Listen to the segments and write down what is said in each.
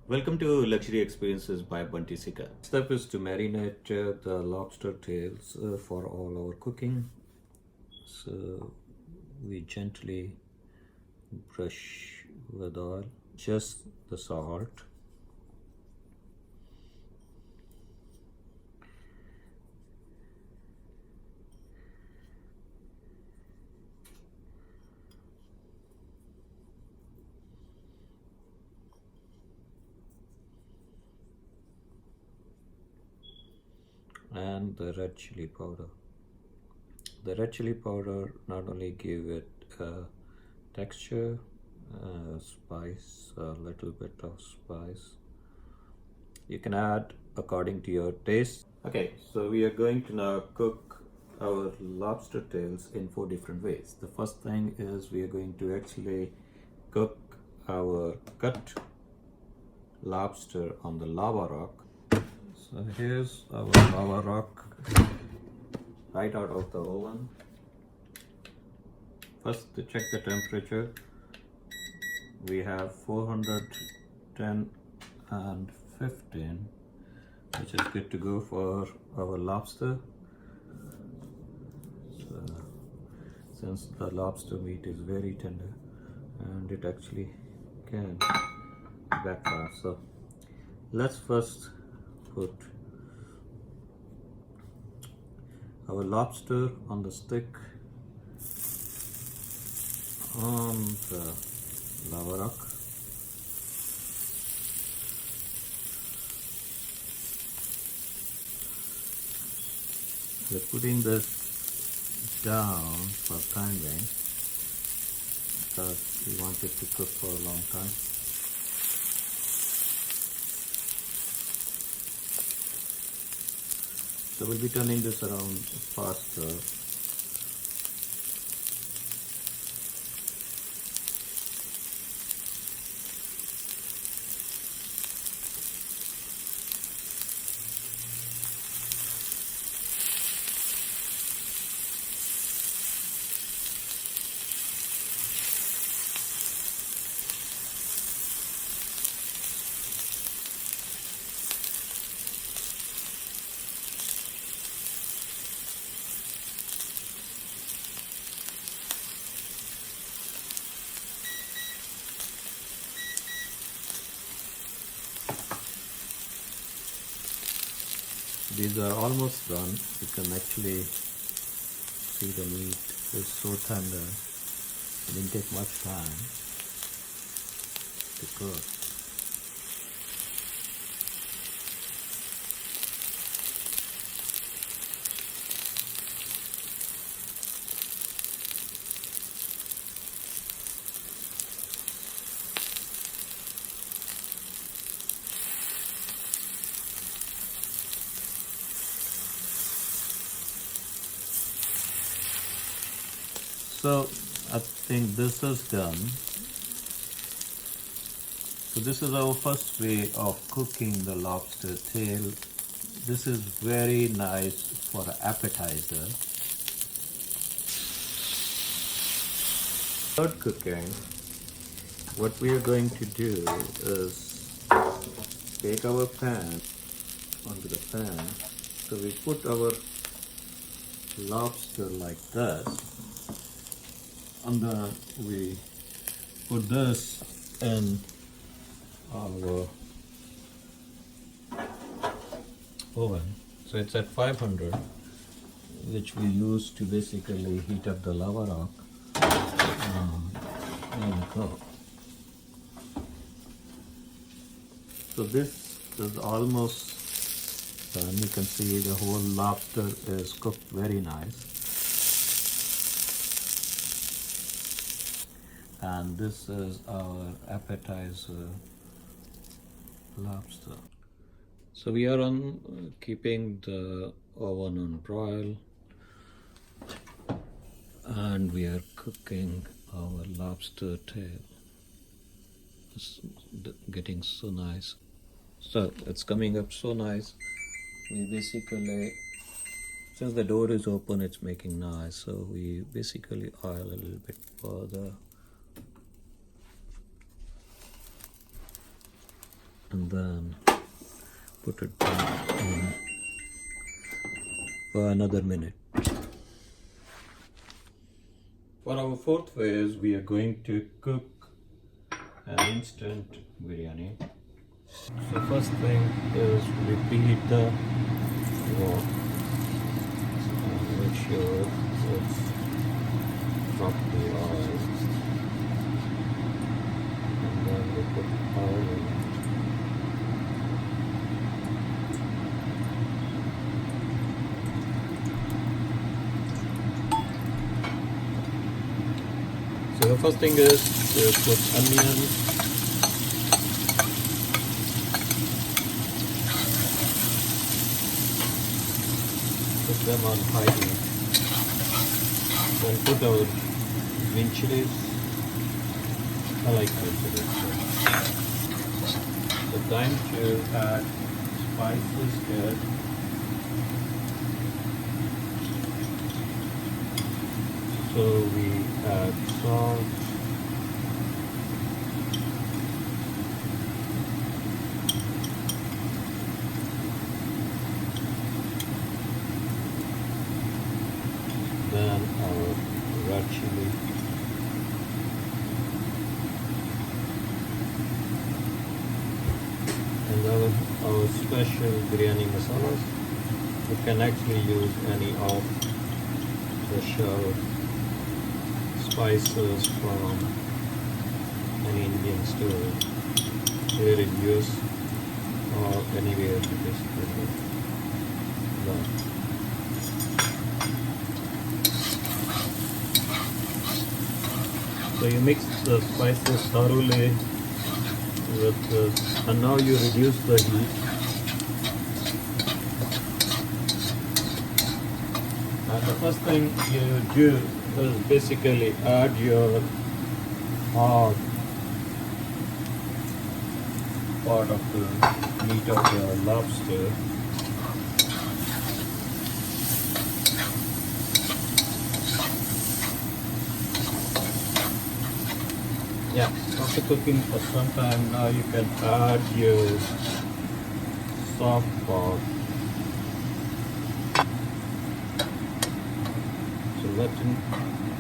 Welcome to Luxury Experiences by Bunty Sikka. Step is to marinate the lobster tails for all our cooking. So we gently brush with oil, just the salt. And the red chili powder. The red chili powder not only give it texture, spice, a little bit of spice. You can add according to your taste. Okay, so we are going to now cook our lobster tails in 4 different ways. The first thing is we are going to actually cook our cut lobster on the lava rock. So here's our lava rock right out of the oven. First, to check the temperature, we have 410 and 15, which is good to go for our lobster. So, since the lobster meat is very tender and it actually can backfire, so let's first put our lobster on the stick on the lava rock. We're putting this down for time being because we want it to cook for a long time. So we'll be turning this around faster. These are almost done. You can actually see the meat is so tender. It didn't take much time to cook. So I think this is done. So this is our first way of cooking the lobster tail. This is very nice for an appetizer. Third cooking, what we are going to do is take our pan onto the pan. So we put our lobster like this. And we put this in our oven. So it's at 500, which we use to basically heat up the lava rock and cook. So this is almost done. You can see the whole lobster is cooked very nice. And this is our appetizer lobster. So we are on keeping the oven on broil, and we are cooking our lobster tail. It's getting so nice. So it's coming up so nice. We basically, since the door is open, it's making noise, so we basically oil a little bit further. and then put it back in for another minute. For our fourth phase, we are going to cook an instant biryani. So first thing is we preheat the wok and make sure it's properly oiled, and then we put oil in it. So the first thing is to put onions, put them on high heat, then put our green chilies. I like green chilies. So time to add spices here. So we add salt, then our red chili, and our special biryani masalas. You can actually use any of the shell spices from an Indian store here in US or anywhere you basically love. So you mix the spices thoroughly with this, and now you reduce the heat. And the first thing you do is basically add your hard part of the meat of your lobster. Yeah, after cooking for some time, now you can add your soft part. So let it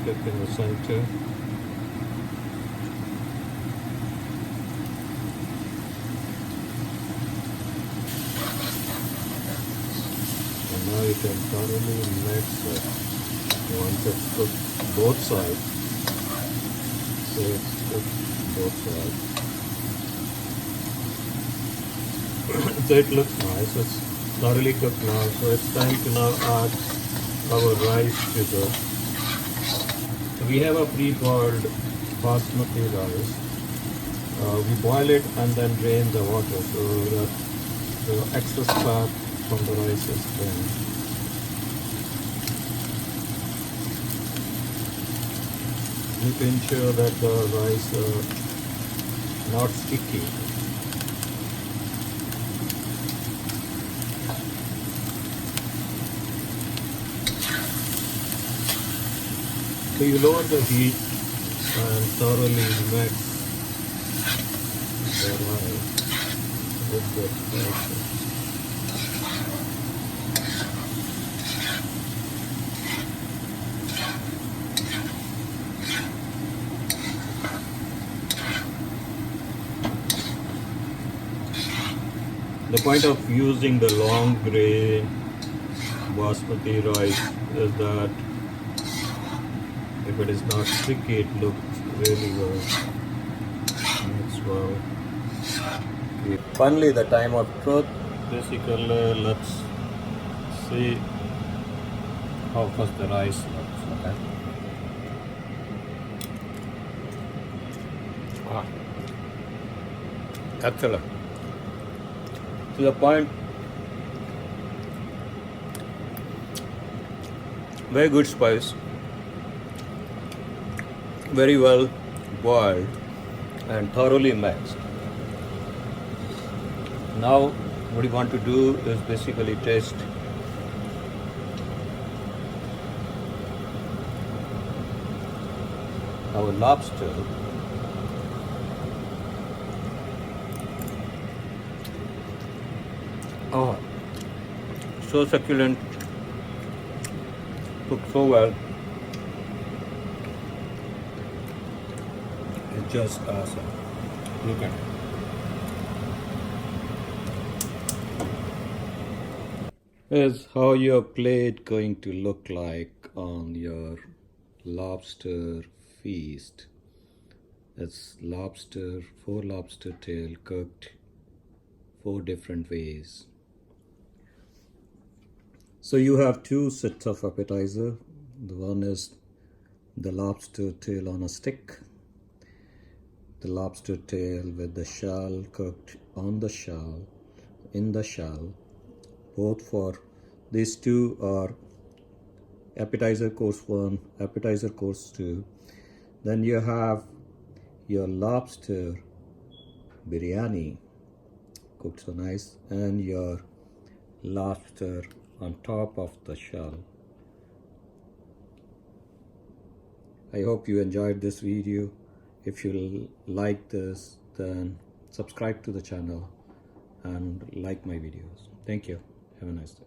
cook in the center. And now you can thoroughly mix it. Once it's cooked both sides. So it's cooked both sides. So it looks nice. It's thoroughly cooked now. So it's time to now add our rice to the. So we have a pre-boiled Basmati rice. We boil it and then drain the water so that the excess fat from the rice is drained. You can ensure that the rice is not sticky. So you lower the heat and thoroughly mix the rice with the spices. The point of using the long grain basmati rice is that if it is not sticky, it looks really well. Mix well. Okay. Finally, the time of truth. Basically, let's see how first the rice looks. Okay. Excellent. To the point. Very good spice. Very well boiled and thoroughly mixed. Now what you want to do is basically taste our lobster. Oh, so succulent, cooked so well. It's just awesome. Look at it. Is how your plate going to look like on your lobster feast. It's lobster, 4 lobster tail cooked 4 different ways. So you have 2 sets of appetizer. The one is the lobster tail on a stick, the lobster tail with the shell cooked on the shell, in the shell. Both for these two are appetizer course 1, appetizer course 2. Then you have your lobster biryani cooked so nice, and your lobster on top of the shell. I hope you enjoyed this video. If you like this, then subscribe to the channel and like my videos. Thank you. Have a nice day.